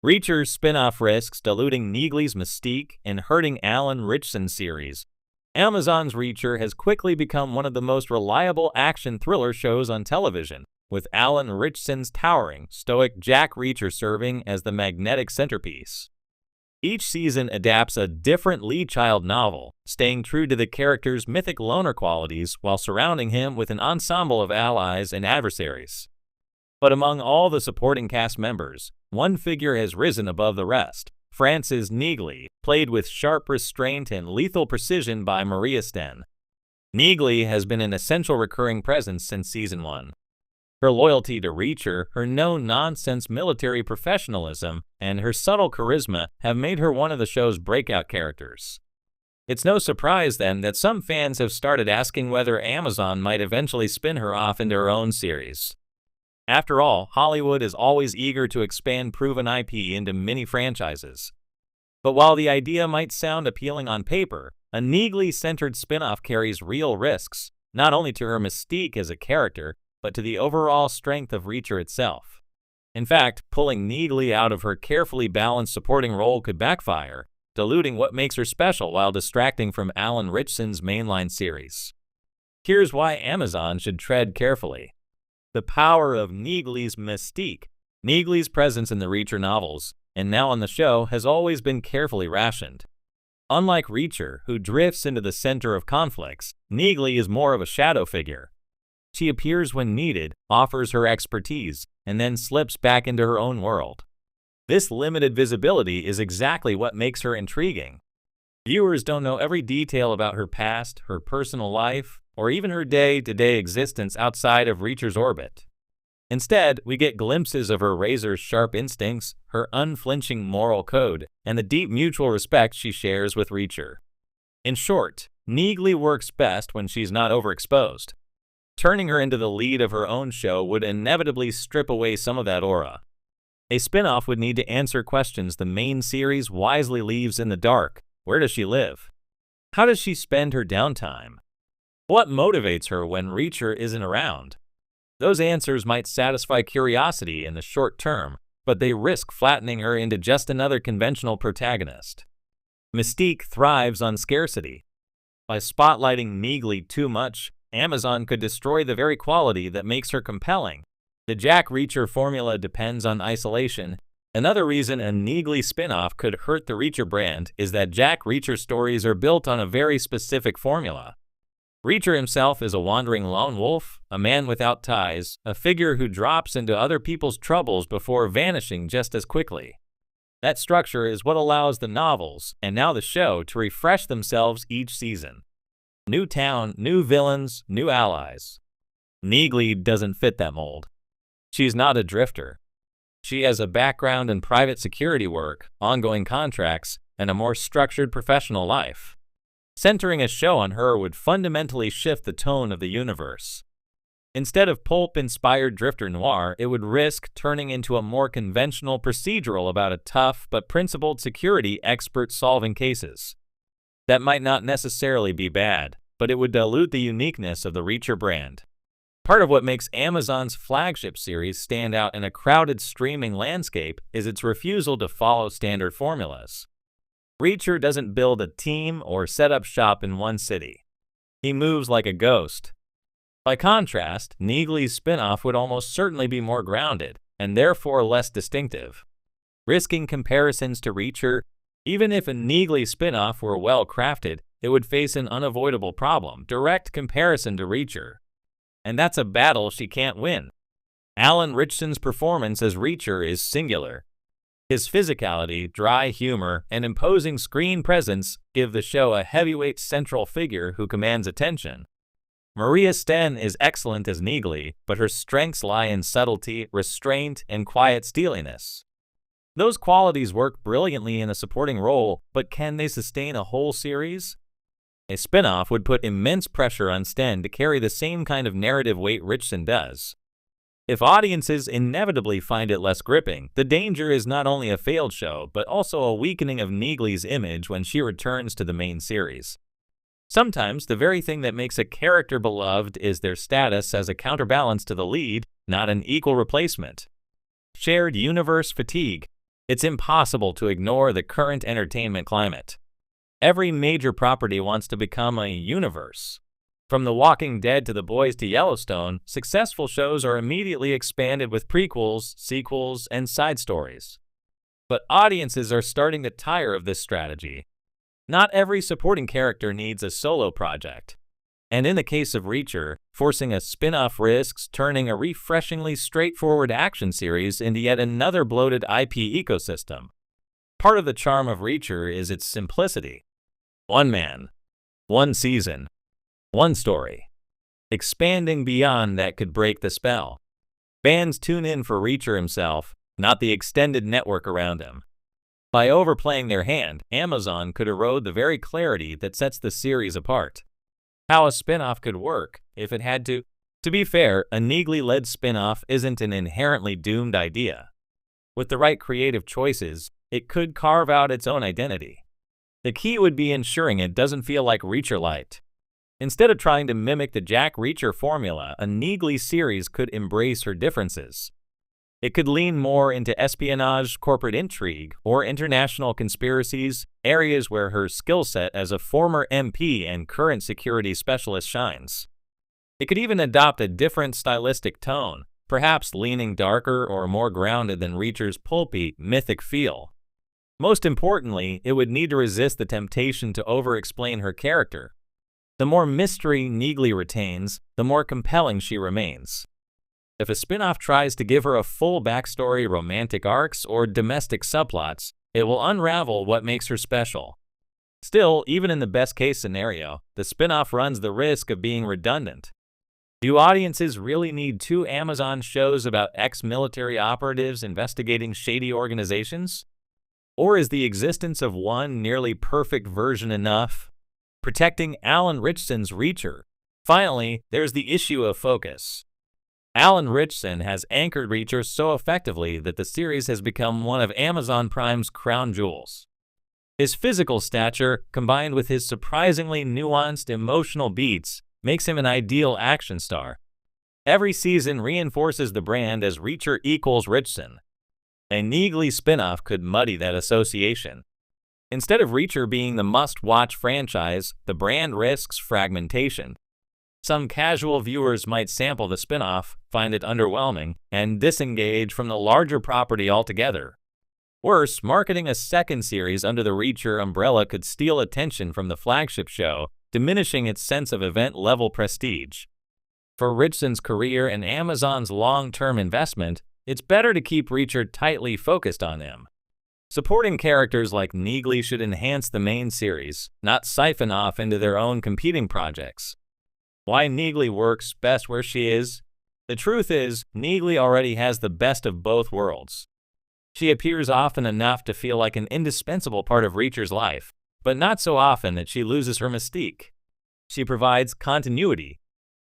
Reacher's spin-off risks diluting Neagley's Mystique and hurting Alan Ritchson's series. Amazon's Reacher has quickly become one of the most reliable action thriller shows on television, with Alan Ritchson's towering, stoic Jack Reacher serving as the magnetic centerpiece. Each season adapts a different Lee Child novel, staying true to the character's mythic loner qualities while surrounding him with an ensemble of allies and adversaries. But among all the supporting cast members, one figure has risen above the rest: Frances Neagley, played with sharp restraint and lethal precision by Maria Sten. Neagley has been an essential recurring presence since Season 1. Her loyalty to Reacher, her no-nonsense military professionalism, and her subtle charisma have made her one of the show's breakout characters. It's no surprise, then, that some fans have started asking whether Amazon might eventually spin her off into her own series. After all, Hollywood is always eager to expand proven IP into mini-franchises. But while the idea might sound appealing on paper, a Neagley-centered spin-off carries real risks, not only to her mystique as a character, but to the overall strength of Reacher itself. In fact, pulling Neagley out of her carefully balanced supporting role could backfire, diluting what makes her special while distracting from Alan Ritchson's mainline series. Here's why Amazon should tread carefully. The power of Neagley's mystique. Neagley's presence in the Reacher novels, and now on the show, has always been carefully rationed. Unlike Reacher, who drifts into the center of conflicts, Neagley is more of a shadow figure. She appears when needed, offers her expertise, and then slips back into her own world. This limited visibility is exactly what makes her intriguing. Viewers don't know every detail about her past, her personal life, or even her day-to-day existence outside of Reacher's orbit. Instead, we get glimpses of her razor-sharp instincts, her unflinching moral code, and the deep mutual respect she shares with Reacher. In short, Neagley works best when she's not overexposed. Turning her into the lead of her own show would inevitably strip away some of that aura. A spin-off would need to answer questions the main series wisely leaves in the dark. Where does she live? How does she spend her downtime? What motivates her when Reacher isn't around? Those answers might satisfy curiosity in the short term, but they risk flattening her into just another conventional protagonist. Mystique thrives on scarcity. By spotlighting Neagley too much, Amazon could destroy the very quality that makes her compelling. The Jack Reacher formula depends on isolation. Another reason a Neagley spin-off could hurt the Reacher brand is that Jack Reacher stories are built on a very specific formula. Reacher himself is a wandering lone wolf, a man without ties, a figure who drops into other people's troubles before vanishing just as quickly. That structure is what allows the novels, and now the show, to refresh themselves each season. New town, new villains, new allies. Neagley doesn't fit that mold. She's not a drifter. She has a background in private security work, ongoing contracts, and a more structured professional life. Centering a show on her would fundamentally shift the tone of the universe. Instead of pulp-inspired drifter noir, it would risk turning into a more conventional procedural about a tough but principled security expert solving cases. That might not necessarily be bad, but it would dilute the uniqueness of the Reacher brand. Part of what makes Amazon's flagship series stand out in a crowded streaming landscape is its refusal to follow standard formulas. Reacher doesn't build a team or set up shop in one city. He moves like a ghost. By contrast, Neagley's spin-off would almost certainly be more grounded, and therefore less distinctive. Risking comparisons to Reacher, even if a Neagley spin-off were well crafted, it would face an unavoidable problem: direct comparison to Reacher. And that's a battle she can't win. Alan Ritchson's performance as Reacher is singular. His physicality, dry humor, and imposing screen presence give the show a heavyweight central figure who commands attention. Maria Sten is excellent as Neagley, but her strengths lie in subtlety, restraint, and quiet steeliness. Those qualities work brilliantly in a supporting role, but can they sustain a whole series? A spin-off would put immense pressure on Sten to carry the same kind of narrative weight Ritchson does. If audiences inevitably find it less gripping, the danger is not only a failed show, but also a weakening of Neagley's image when she returns to the main series. Sometimes the very thing that makes a character beloved is their status as a counterbalance to the lead, not an equal replacement. Shared universe fatigue. It's impossible to ignore the current entertainment climate. Every major property wants to become a universe. From The Walking Dead to The Boys to Yellowstone, successful shows are immediately expanded with prequels, sequels, and side stories. But audiences are starting to tire of this strategy. Not every supporting character needs a solo project. And in the case of Reacher, forcing a spin-off risks turning a refreshingly straightforward action series into yet another bloated IP ecosystem. Part of the charm of Reacher is its simplicity. One man, one season, one story. Expanding beyond that could break the spell. Fans tune in for Reacher himself, not the extended network around him. By overplaying their hand, Amazon could erode the very clarity that sets the series apart. How a spin-off could work, if it had to. To be fair, a Neagley-led spin-off isn't an inherently doomed idea. With the right creative choices, it could carve out its own identity. The key would be ensuring it doesn't feel like Reacher Light. Instead of trying to mimic the Jack Reacher formula, a Neagley series could embrace her differences. It could lean more into espionage, corporate intrigue, or international conspiracies, areas where her skill set as a former MP and current security specialist shines. It could even adopt a different stylistic tone, perhaps leaning darker or more grounded than Reacher's pulpy, mythic feel. Most importantly, it would need to resist the temptation to over-explain her character. The more mystery Neagley retains, the more compelling she remains. If a spin-off tries to give her a full backstory, romantic arcs, or domestic subplots, it will unravel what makes her special. Still, even in the best-case scenario, the spin-off runs the risk of being redundant. Do audiences really need 2 Amazon shows about ex-military operatives investigating shady organizations? Or is the existence of one nearly perfect version enough? Protecting Alan Ritchson's Reacher. Finally, there's the issue of focus. Alan Ritchson has anchored Reacher so effectively that the series has become one of Amazon Prime's crown jewels. His physical stature, combined with his surprisingly nuanced emotional beats, makes him an ideal action star. Every season reinforces the brand as Reacher equals Ritchson. A Neagley spin-off could muddy that association. Instead of Reacher being the must-watch franchise, the brand risks fragmentation. Some casual viewers might sample the spin-off, find it underwhelming, and disengage from the larger property altogether. Worse, marketing a second series under the Reacher umbrella could steal attention from the flagship show, diminishing its sense of event-level prestige. For Ritchson's career and Amazon's long-term investment, it's better to keep Reacher tightly focused on him. Supporting characters like Neagley should enhance the main series, not siphon off into their own competing projects. Why Neagley works best where she is? The truth is, Neagley already has the best of both worlds. She appears often enough to feel like an indispensable part of Reacher's life, but not so often that she loses her mystique. She provides continuity,